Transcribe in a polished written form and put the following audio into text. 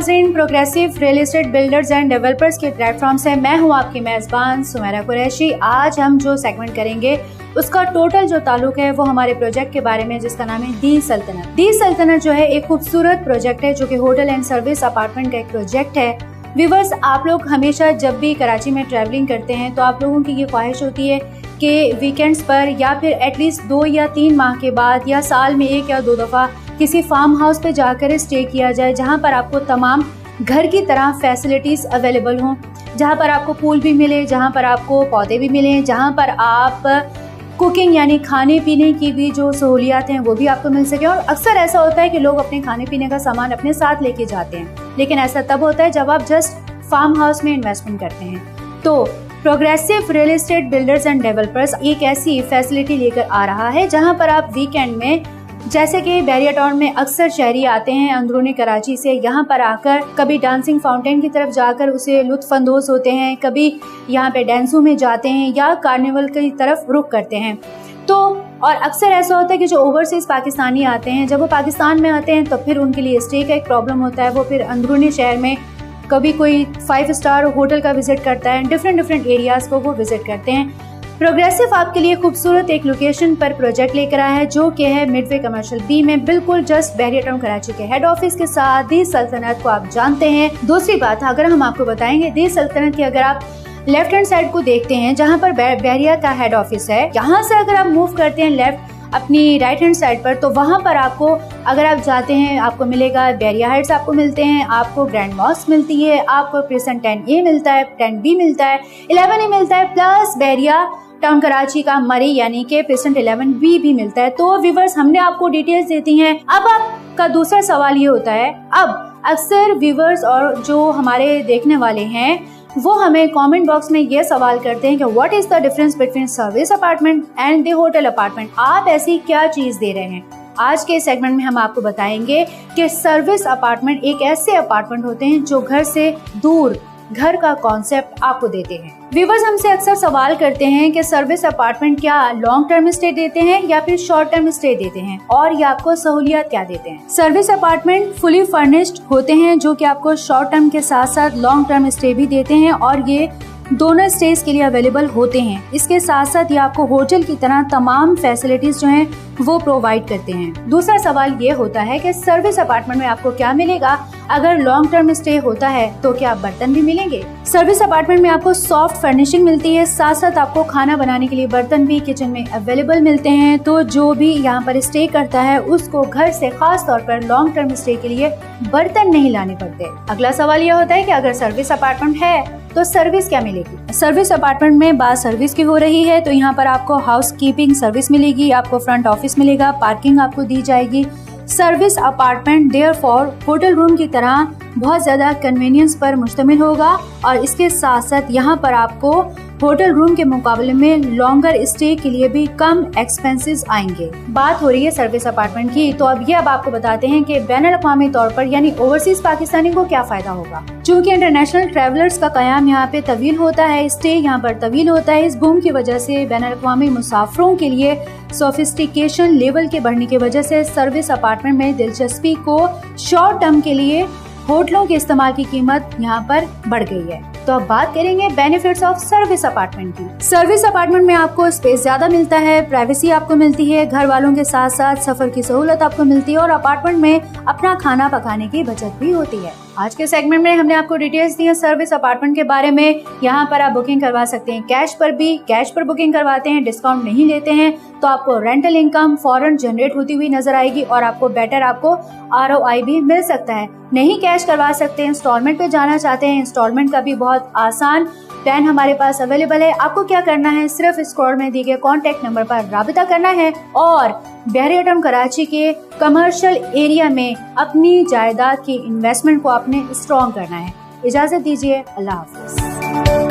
नाज़रीन, progressive real estate builders and developers के platform से मैं हूं आपकी मेज़बान सुमेरा कुरैशी। आज हम जो सेगमेंट करेंगे उसका टोटल जो ताल्लुक है वो हमारे प्रोजेक्ट के बारे में, जिसका नाम है दी सल्तनत। दी सल्तनत जो है एक खूबसूरत प्रोजेक्ट है जो कि होटल एंड सर्विस अपार्टमेंट का एक प्रोजेक्ट है। व्यूअर्स, आप लोग हमेशा जब भी कराची में ट्रैवलिंग करते हैं तो आप लोगों की ये ख्वाहिश होती है कि वीकेंड्स पर या फिर एटलीस्ट 2 या 3 माह के बाद या साल में 1 या 2 दफ़ा किसी फार्म हाउस पे जाकर स्टे किया जाए, जहाँ पर आपको तमाम घर की तरह फैसिलिटीज़ अवेलेबल हों, जहाँ पर आपको पूल भी मिले, जहाँ पर आपको पौधे भी मिलें, जहाँ पर आप कुकिंग यानी खाने पीने की भी जो सहूलियात हैं वो भी आपको मिल सके। और अक्सर ऐसा होता है कि लोग अपने खाने पीने का सामान अपने साथ लेके जाते हैं, लेकिन ऐसा तब होता है जब आप जस्ट फार्म हाउस में इन्वेस्टमेंट करते हैं। तो progressive real estate builders and developers एक ऐसी फैसिलिटी लेकर आ रहा है जहां पर आप वीकेंड में, जैसे कि बैरिया टाउन में अक्सर शहरी आते हैं अंदरूनी कराची से, यहाँ पर आकर कभी डांसिंग फाउंटेन की तरफ जाकर उसे लुत्फानंदोज होते हैं, कभी यहाँ पे डांसों में जाते हैं या कार्निवल की तरफ रुख करते हैं। तो और अक्सर ऐसा होता है कि जो ओवरसीज पाकिस्तानी आते हैं, जब वो पाकिस्तान में आते हैं तो फिर उनके लिए स्टे का एक प्रॉब्लम होता है। वो फिर अंदरूनी शहर में कभी कोई 5 स्टार होटल का विजिट करता है, डिफरेंट एरियाज को वो विजिट करते हैं। प्रोग्रेसिव आपके लिए खूबसूरत एक लोकेशन पर प्रोजेक्ट लेकर आया है जो कि है मिडवे कमर्शियल बी में, बिल्कुल जस्ट बैरिया टाउन कराची के हेड ऑफिस के साथ। दी सल्तनत को आप जानते हैं। दूसरी बात अगर हम आपको बताएंगे, दी सल्तनत की अगर आप लेफ्ट हैंड साइड को देखते हैं जहां पर बैरिया का हेड ऑफिस है, यहाँ से अगर आप मूव करते हैं लेफ्ट अपनी राइट हैंड साइड पर, तो वहां पर आपको अगर आप जाते हैं आपको मिलेगा बैरिया हाइट्स आपको मिलते हैं, आपको ग्रैंड मॉस्क मिलती है, आपको प्रेजेंट 10A मिलता है, 10B मिलता है, 11A मिलता है, प्लस बैरिया टाउन कराची का मरी यानी कि प्रेजेंट 11B भी मिलता है। तो व्यूवर्स, हमने आपको डिटेल्स देती हैं। अब आपका दूसरा सवाल ये होता है, अब अक्सर व्यूवर्स और जो हमारे देखने वाले हैं वो हमें कमेंट बॉक्स में ये सवाल करते हैं कि what is the difference between service apartment and the hotel apartment. आप ऐसी क्या चीज दे रहे हैं? आज के सेगमेंट में हम आपको बताएंगे कि सर्विस अपार्टमेंट एक ऐसे अपार्टमेंट होते हैं जो घर से दूर घर का कॉन्सेप्ट आपको देते हैं। व्यूवर्स हमसे अक्सर सवाल करते हैं कि सर्विस अपार्टमेंट क्या लॉन्ग टर्म स्टे देते हैं या फिर शॉर्ट टर्म स्टे देते हैं, और ये आपको सहूलियत क्या देते हैं। सर्विस अपार्टमेंट फुली फर्निश्ड होते हैं जो कि आपको शॉर्ट टर्म के साथ साथ लॉन्ग टर्म स्टे भी देते हैं, और ये दोनों स्टेज के लिए अवेलेबल होते हैं। इसके साथ साथ ये आपको होटल की तरह तमाम फैसिलिटीज जो हैं वो प्रोवाइड करते हैं। दूसरा सवाल ये होता है कि सर्विस अपार्टमेंट में आपको क्या मिलेगा। अगर लॉन्ग टर्म स्टे होता है तो क्या बर्तन भी मिलेंगे? सर्विस अपार्टमेंट में आपको सॉफ्ट फर्निशिंग मिलती है, साथ साथ आपको खाना बनाने के लिए बर्तन भी किचन में अवेलेबल मिलते हैं। तो जो भी यहाँ पर स्टे करता है उसको घर से खास तौर पर लॉन्ग टर्म स्टे के लिए बर्तन नहीं लाने पड़ते। अगला सवाल यह होता है कि अगर सर्विस अपार्टमेंट है तो सर्विस क्या मिलेगी। सर्विस अपार्टमेंट में बात सर्विस की हो रही है तो यहाँ पर आपको हाउस कीपिंग सर्विस मिलेगी, आपको फ्रंट ऑफिस मिलेगा, पार्किंग आपको दी जाएगी। Service apartment therefore hotel room की तरह बहुत ज्यादा कन्वीनियंस पर मुश्तमिल होगा, और इसके साथ साथ यहाँ पर आपको होटल रूम के मुकाबले में लॉन्गर स्टे के लिए भी कम एक्सपेंसेस आएंगे। बात हो रही है सर्विस अपार्टमेंट की, तो अब ये अब आपको बताते हैं कि बैनुल-अक़वामी तौर पर यानी ओवरसीज पाकिस्तानी को क्या फायदा होगा। चूँकि इंटरनेशनल ट्रैवलर्स का कयाम यहाँ पे तवील होता है, स्टे यहाँ पर तवील होता है, इस बूम की वजह से बैनुल-अक़वामी मुसाफिरों के लिए सोफिस्टिकेशन लेवल के बढ़ने की वजह से सर्विस अपार्टमेंट में दिलचस्पी को शॉर्ट टर्म के लिए होटलों के इस्तेमाल की कीमत यहाँ पर बढ़ गई है। तो अब बात करेंगे बेनिफिट्स ऑफ सर्विस अपार्टमेंट की। सर्विस अपार्टमेंट में आपको स्पेस ज्यादा मिलता है, प्राइवेसी आपको मिलती है, घर वालों के साथ साथ सफर की सहूलत आपको मिलती है, और अपार्टमेंट में अपना खाना पकाने की बचत भी होती है। आज के सेगमेंट में हमने आपको डिटेल्स दी है सर्विस अपार्टमेंट के बारे में। यहाँ पर आप बुकिंग करवा सकते हैं कैश पर बुकिंग करवाते हैं, डिस्काउंट नहीं लेते हैं तो आपको रेंटल इनकम फौरन जनरेट होती हुई नजर आएगी, और आपको बेटर आपको ROI भी मिल सकता है। नहीं कैश करवा सकते, इंस्टॉलमेंट पे जाना चाहते हैं, इंस्टॉलमेंट का भी बहुत आसान प्लान हमारे पास अवेलेबल है। आपको क्या करना है, सिर्फ स्क्रोल में दिए गए कॉन्टेक्ट नंबर पर राबिता करना है और बैरिया टाउन कराची के कमर्शियल एरिया में अपनी जायदाद की इन्वेस्टमेंट को आपने स्ट्रॉन्ग करना है। इजाजत दीजिए, अल्लाह हाफिज।